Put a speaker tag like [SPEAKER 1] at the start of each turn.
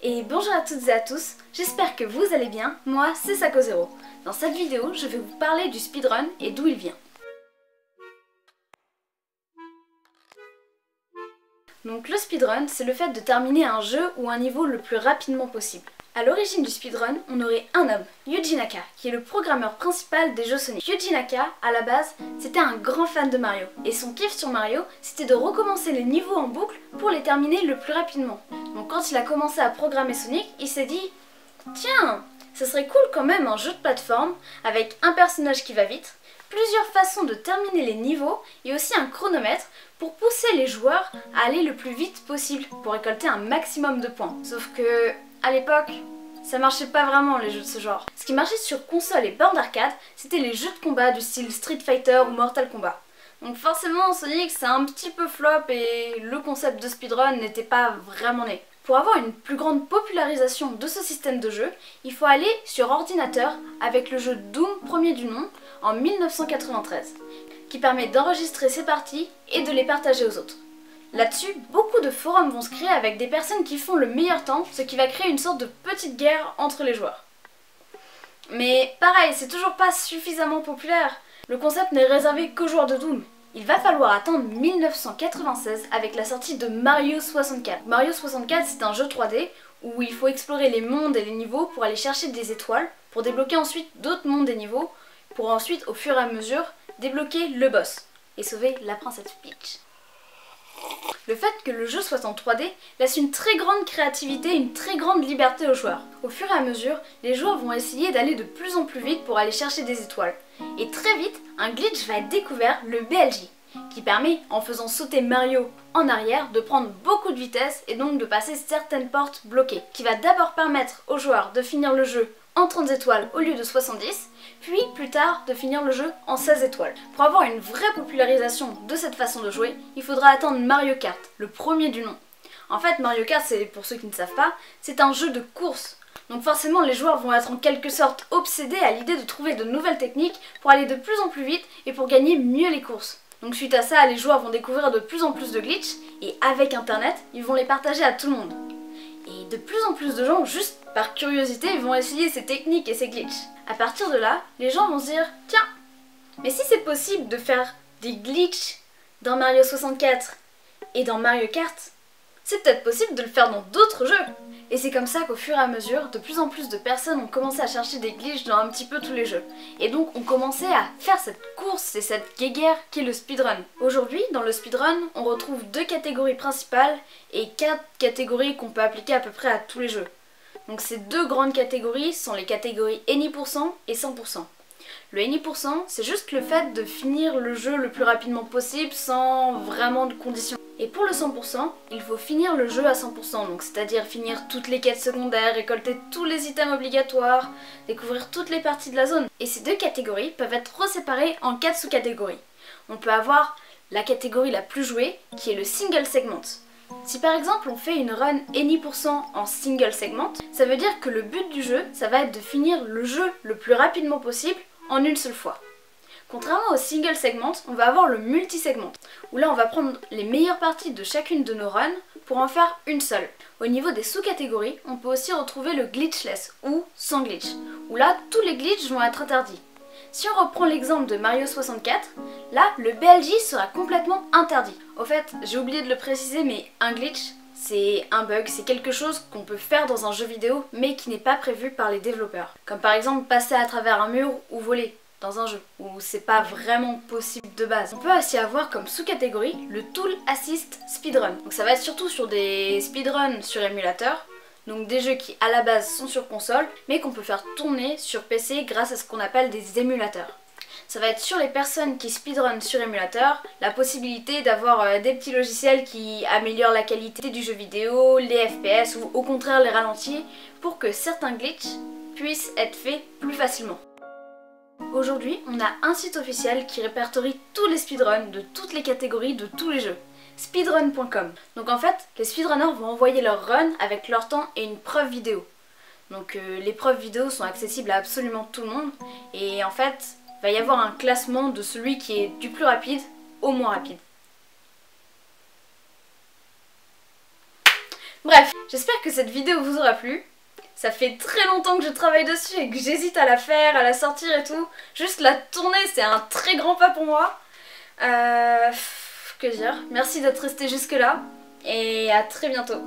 [SPEAKER 1] Et bonjour à toutes et à tous, j'espère que vous allez bien, moi c'est Sako0. Dans cette vidéo, je vais vous parler du speedrun et d'où il vient. Donc le speedrun, c'est le fait de terminer un jeu ou un niveau le plus rapidement possible. A l'origine du speedrun, on aurait un homme, Yuji Naka, qui est le programmeur principal des jeux Sonic. Yuji Naka, à la base, c'était un grand fan de Mario, et son kiff sur Mario, c'était de recommencer les niveaux en boucle pour les terminer le plus rapidement. Donc quand il a commencé à programmer Sonic, il s'est dit « Tiens, ça serait cool quand même un jeu de plateforme, avec un personnage qui va vite, plusieurs façons de terminer les niveaux, et aussi un chronomètre pour pousser les joueurs à aller le plus vite possible, pour récolter un maximum de points. » Sauf que, à l'époque, ça marchait pas vraiment les jeux de ce genre. Ce qui marchait sur console et borne d'arcade, c'était les jeux de combat du style Street Fighter ou Mortal Kombat. Donc forcément Sonic c'est un petit peu flop et le concept de speedrun n'était pas vraiment né. Pour avoir une plus grande popularisation de ce système de jeu, il faut aller sur ordinateur avec le jeu Doom premier du nom en 1993, qui permet d'enregistrer ses parties et de les partager aux autres. Là-dessus, beaucoup de forums vont se créer avec des personnes qui font le meilleur temps, ce qui va créer une sorte de petite guerre entre les joueurs. Mais pareil, c'est toujours pas suffisamment populaire. Le concept n'est réservé qu'aux joueurs de Doom. Il va falloir attendre 1996 avec la sortie de Mario 64. Mario 64, c'est un jeu 3D où il faut explorer les mondes et les niveaux pour aller chercher des étoiles, pour débloquer ensuite d'autres mondes et niveaux, pour ensuite, au fur et à mesure, débloquer le boss et sauver la princesse Peach. Le fait que le jeu soit en 3D laisse une très grande créativité et une très grande liberté aux joueurs. Au fur et à mesure, les joueurs vont essayer d'aller de plus en plus vite pour aller chercher des étoiles. Et très vite, un glitch va être découvert, le BLJ, qui permet, en faisant sauter Mario en arrière, de prendre beaucoup de vitesse et donc de passer certaines portes bloquées. Qui va d'abord permettre aux joueurs de finir le jeu en 30 étoiles au lieu de 70, puis plus tard de finir le jeu en 16 étoiles. Pour avoir une vraie popularisation de cette façon de jouer, il faudra attendre Mario Kart, le premier du nom. En fait, Mario Kart, c'est pour ceux qui ne savent pas, c'est un jeu de course. Donc forcément, les joueurs vont être en quelque sorte obsédés à l'idée de trouver de nouvelles techniques pour aller de plus en plus vite et pour gagner mieux les courses. Donc suite à ça, les joueurs vont découvrir de plus en plus de glitches et avec internet, ils vont les partager à tout le monde. Et de plus en plus de gens, juste par curiosité, vont essayer ces techniques et ces glitches. À partir de là, les gens vont se dire « Tiens, mais si c'est possible de faire des glitches dans Mario 64 et dans Mario Kart, c'est peut-être possible de le faire dans d'autres jeux !» Et c'est comme ça qu'au fur et à mesure, de plus en plus de personnes ont commencé à chercher des glitches dans un petit peu tous les jeux. Et donc ont commencé à faire cette course et cette guéguerre qui est le speedrun. Aujourd'hui, dans le speedrun, on retrouve deux catégories principales et 4 catégories qu'on peut appliquer à peu près à tous les jeux. Donc ces deux grandes catégories sont les catégories Any% et 100%. Le Any%, c'est juste le fait de finir le jeu le plus rapidement possible sans vraiment de conditions. Et pour le 100%, il faut finir le jeu à 100%, donc c'est-à-dire finir toutes les quêtes secondaires, récolter tous les items obligatoires, découvrir toutes les parties de la zone. Et ces deux catégories peuvent être séparées en 4 sous-catégories. On peut avoir la catégorie la plus jouée, qui est le single segment. Si par exemple on fait une run Any% en single segment, ça veut dire que le but du jeu, ça va être de finir le jeu le plus rapidement possible en une seule fois. Contrairement au single segment, on va avoir le multi-segment, où là on va prendre les meilleures parties de chacune de nos runs pour en faire une seule. Au niveau des sous-catégories, on peut aussi retrouver le glitchless, ou sans glitch, où là tous les glitches vont être interdits. Si on reprend l'exemple de Mario 64, là le BLJ sera complètement interdit. Au fait, j'ai oublié de le préciser, mais un glitch, c'est un bug, c'est quelque chose qu'on peut faire dans un jeu vidéo, mais qui n'est pas prévu par les développeurs. Comme par exemple passer à travers un mur ou voler dans un jeu, où c'est pas vraiment possible de base. On peut aussi avoir comme sous-catégorie le Tool Assist Speedrun. Donc ça va être surtout sur des speedruns sur émulateur, donc des jeux qui à la base sont sur console, mais qu'on peut faire tourner sur PC grâce à ce qu'on appelle des émulateurs. Ça va être sur les personnes qui speedrun sur émulateur, la possibilité d'avoir des petits logiciels qui améliorent la qualité du jeu vidéo, les FPS ou au contraire les ralentir pour que certains glitches puissent être faits plus facilement. Aujourd'hui, on a un site officiel qui répertorie tous les speedruns de toutes les catégories de tous les jeux. Speedrun.com. Donc en fait, les speedrunners vont envoyer leur run avec leur temps et une preuve vidéo. Donc les preuves vidéo sont accessibles à absolument tout le monde et en fait, il va y avoir un classement de celui qui est du plus rapide au moins rapide. Bref, j'espère que cette vidéo vous aura plu. Ça fait très longtemps que je travaille dessus et que j'hésite à la faire, à la sortir et tout. Juste la tourner, c'est un très grand pas pour moi. Que dire, merci d'être resté jusque là et à très bientôt.